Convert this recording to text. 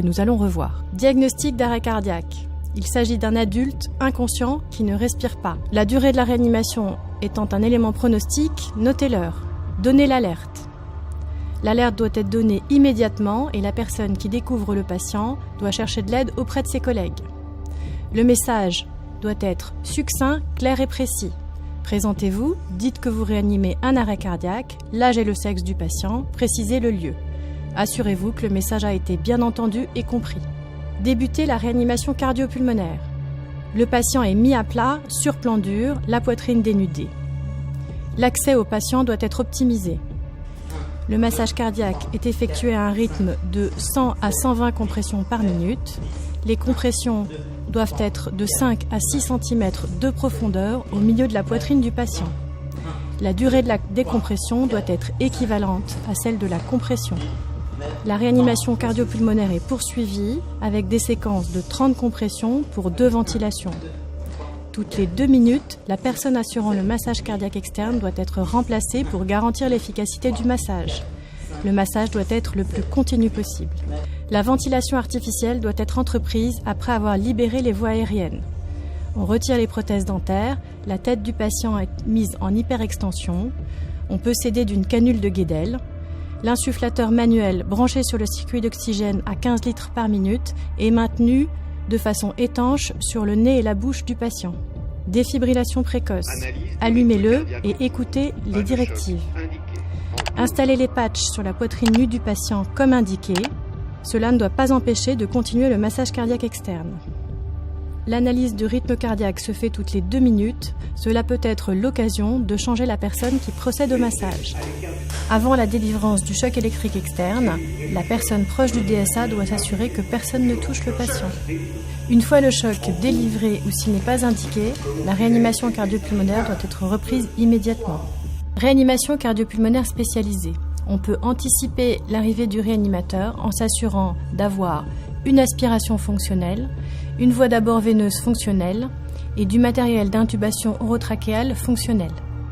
que nous allons revoir. Diagnostic d'arrêt cardiaque. Il s'agit d'un adulte inconscient qui ne respire pas. La durée de la réanimation étant un élément pronostic, notez l'heure. Donnez l'alerte. L'alerte doit être donnée immédiatement et la personne qui découvre le patient doit chercher de l'aide auprès de ses collègues. Le message doit être succinct, clair et précis. Présentez-vous, dites que vous réanimez un arrêt cardiaque, l'âge et le sexe du patient, précisez le lieu. Assurez-vous que le message a été bien entendu et compris. Débutez la réanimation cardio-pulmonaire. Le patient est mis à plat, sur plan dur, la poitrine dénudée. L'accès au patient doit être optimisé. Le massage cardiaque est effectué à un rythme de 100 à 120 compressions par minute. Les compressions doivent être de 5 à 6 cm de profondeur au milieu de la poitrine du patient. La durée de la décompression doit être équivalente à celle de la compression. La réanimation cardio-pulmonaire est poursuivie avec des séquences de 30 compressions pour 2 ventilations. Toutes les 2 minutes, la personne assurant le massage cardiaque externe doit être remplacée pour garantir l'efficacité du massage. Le massage doit être le plus continu possible. La ventilation artificielle doit être entreprise après avoir libéré les voies aériennes. On retire les prothèses dentaires, la tête du patient est mise en hyperextension, on peut s'aider d'une canule de Guédel. L'insufflateur manuel branché sur le circuit d'oxygène à 15 litres par minute est maintenu de façon étanche sur le nez et la bouche du patient. Défibrillation précoce. Allumez-le et écoutez les directives. Installez les patchs sur la poitrine nue du patient comme indiqué. Cela ne doit pas empêcher de continuer le massage cardiaque externe. L'analyse du rythme cardiaque se fait toutes les 2 minutes. Cela peut être l'occasion de changer la personne qui procède au massage. Avant la délivrance du choc électrique externe, la personne proche du DSA doit s'assurer que personne ne touche le patient. Une fois le choc délivré ou s'il n'est pas indiqué, la réanimation cardio-pulmonaire doit être reprise immédiatement. Réanimation cardio-pulmonaire spécialisée. On peut anticiper l'arrivée du réanimateur en s'assurant d'avoir une aspiration fonctionnelle, une voie d'abord veineuse fonctionnelle et du matériel d'intubation orotrachéale fonctionnel.